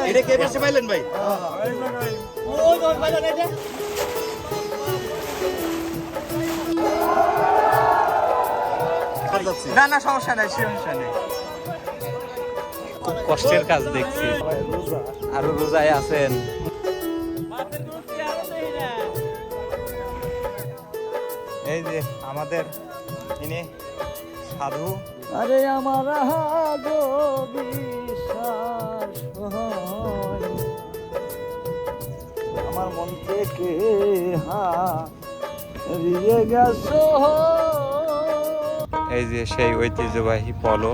এটা কে পাশে পাইলেন ভাই? না না সমস্যা নাই, সমস্যা নেই। খুব কষ্টের কাজ দেখছি। আরো রোজায় আছেন। এই যে আমাদের ইনি সাধু। আরে আমার বিশ্বাস আমার মন থেকে হারিয়ে গেছো। এই যে সেই ঐতিহ্যবাহী পলো।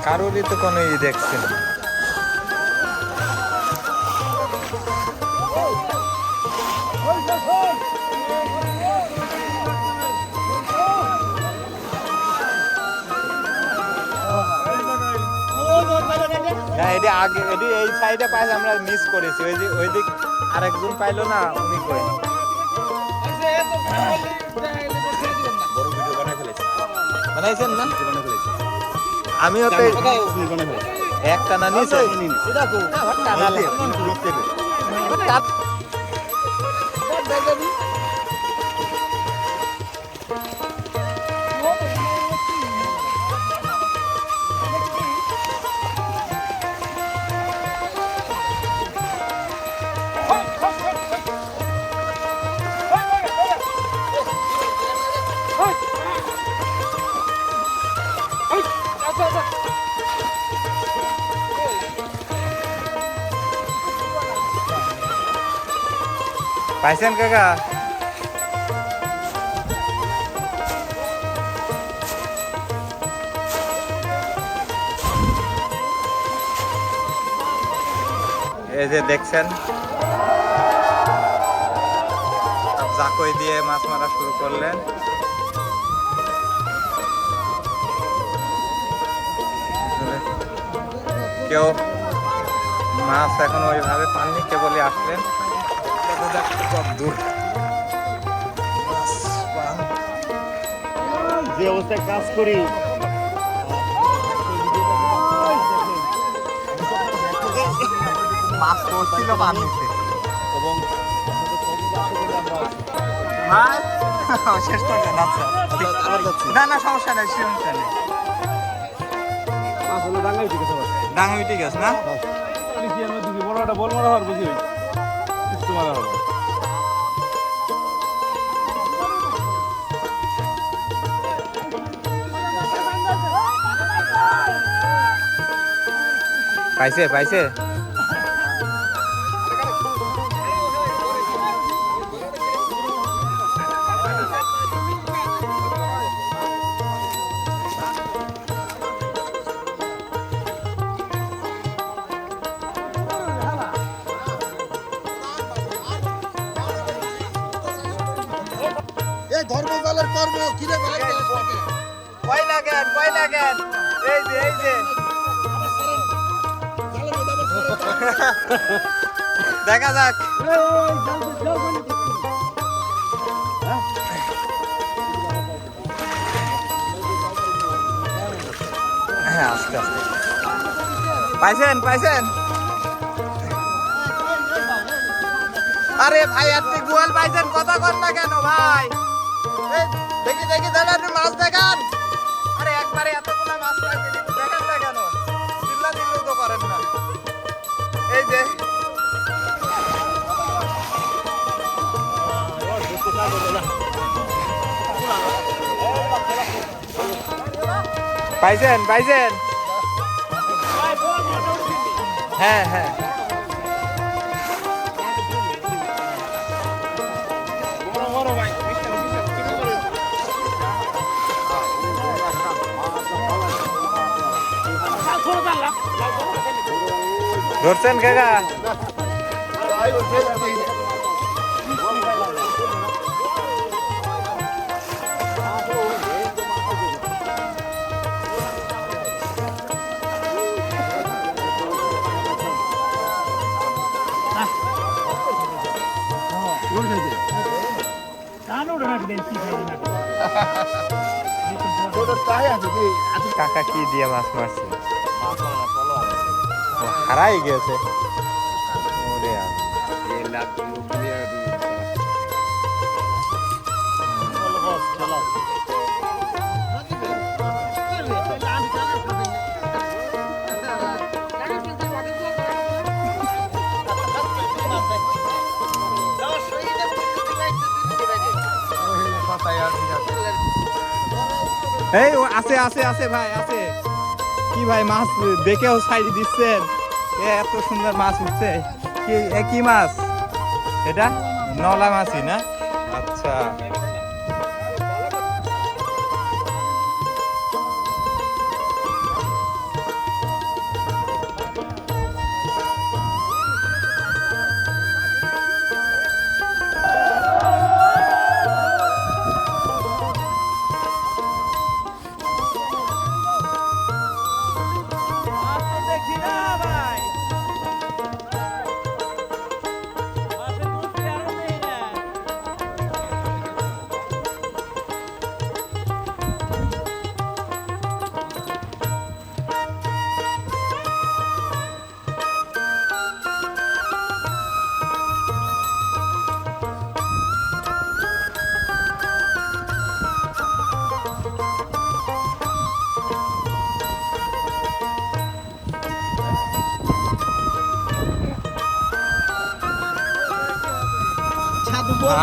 কারোরই তো কোনো দেখছি না। না এটা আগে এটি এই সাইডে পাইলে আমরা মিস করেছি। ওই যে ওই দিক আরেকজন পাইলো না, উনি কই বড় ভিডিও বানাই ফেলেছি। বানাইছেন না? আমিও তো একটা না নিয়েছি। পাইছেন কাকা? এই যে দেখছেন জাকই দিয়ে মাছ মারা শুরু করলেন। কেউ মাছ এখন ওইভাবে পাননি, কেবলই আসলেন। যে অবস্থায় কাজ করি মাছ পড়ছিল পানিতে এবং শেষ করলেন। আচ্ছা না না সমস্যা নেই, সমস্যা নেই। ডাঙ্গাই ঠিক আছে না? বড় একটা বল মারা হওয়ার বুঝি মারা হবে। পাইছে পাইছে। এই ধর্মপালের কর্ম কিরে ভাই? কয় লাগেন কয় লাগেন? এই যে এই যে দেখা যাক। হ্যাঁ আস্তে আস্তে পাইছেন পাইছেন। আরে ভাই আপনি গোয়াল পাইছেন কথা কর না কেন ভাই? এই দেখি দেখি দাদা আপনি মাছ দেখান। আরে একবারে এতগুলো মাছ পাইছেন দেখেন না কেন? চিল্লা চিল্লু তো করেন না। এই যে পাইছেন পাইছেন। হ্যাঁ হ্যাঁ ধরছেন কাকা? কাকা কি দিয়ে মাছ মারছে? হারাই গেছে। এই আছে আছে আছে ভাই আছে। কি ভাই মাছ দেখেও সাইড দিচ্ছেন? এত সুন্দর মাছ উঠছে। কি মাছ এটা? নলা মাছই না? আচ্ছা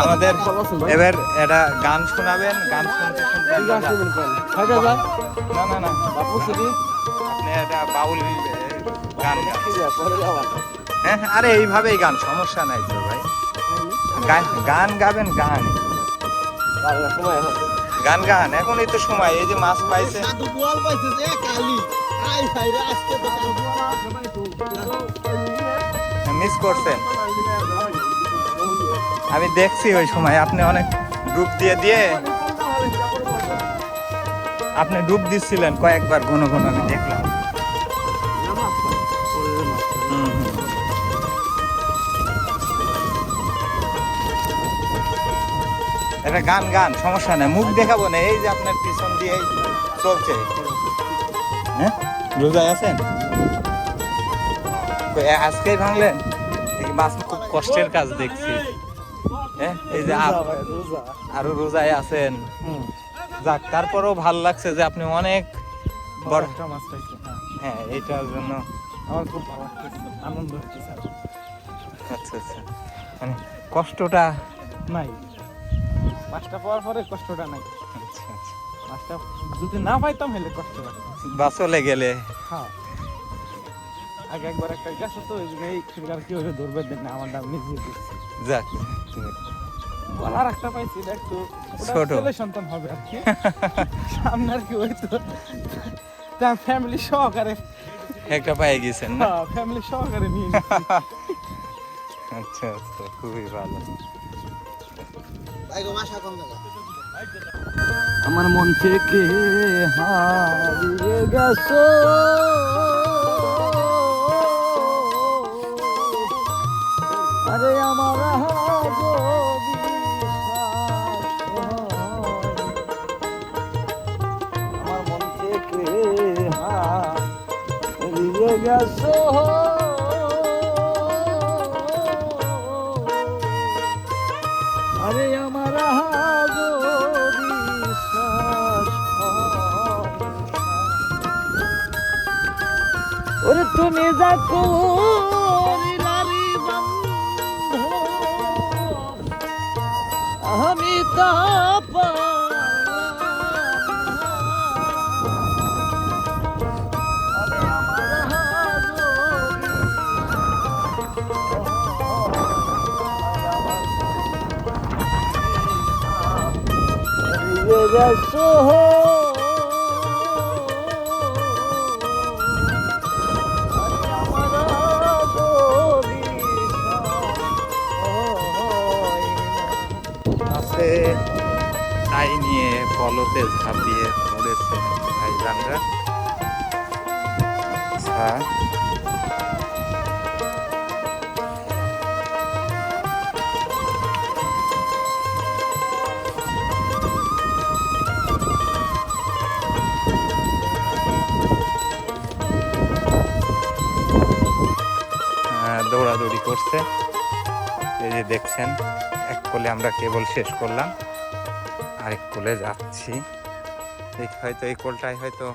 আমাদের এবার একটা গান শোনাবেন। গান শুনতে শুনতে না না না বাপু শুধু আপনি একটা বাউল গান হ্যাঁ আরে এইভাবেই গান সমস্যা নাই তো ভাই। গান গাবেন গান গান গান এখনই তো সময়। এই যে মাছ পাইছে মিস করছেন। আমি দেখছি ওই সময় আপনি অনেক ডুব দিয়ে আপনি ডুব দিচ্ছিলেন কয়েকবার ঘন ঘন আমি দেখলাম। এটা গান গান সমস্যা নেই মুখ দেখাবো না। এই যে আপনার পিছন দিয়ে চলছে। হ্যাঁ রোজায় আছেন? আজকেই ভাঙলেন? মাছ খুব কষ্টের কাজ দেখছি। হ্যাঁ এই যে আরো রোজায় আছেন। যাক তারপরেও ভাল লাগছে যে আপনি অনেক বড় একটা মাছ পাইছেন। হ্যাঁ এইটার জন্য আমার খুব ভালো আনন্দ হচ্ছে। আচ্ছা আচ্ছা মানে কষ্টটা নাই। মাছটা পাওয়ার পরে কষ্টটা নাই। আচ্ছা আচ্ছা মাছটা যদি না পাইতাম হলে কষ্ট লাগতো বা চলে গেলে। হ্যাঁ আগে একবার একটা গেছে তো এই কিভাবে ধরবে দেন না আমার নাম নিজে দিচ্ছি। যাক আর একটা পাইছি একটু ছোট ছেলে সন্তান হবে আর কি। সামনে আর কি হয়তো ফ্যামিলি সহকারে একটা পাই গেছেন না? ফ্যামিলি সহকারে নিয়ে আচ্ছা আচ্ছা খুবই ভালো। আমার মন থেকে হারিয়ে গেছো গেছো আরে আমার হাজো বিশ্বাস ওরে তুমি যা করিলারি বন্ধ আমি তা গেছো আছে তাই নিয়ে পলতে ঝাঁপিয়ে পড়েছে ভাইজানরা। আচ্ছা দৌড়াদৌড়ি করছে, এই যে দেখছেন এক কোলে আমরা কেবল শেষ করলাম, আরেক কোলে যাচ্ছি। হয়তো এই কোলটাই হয়তো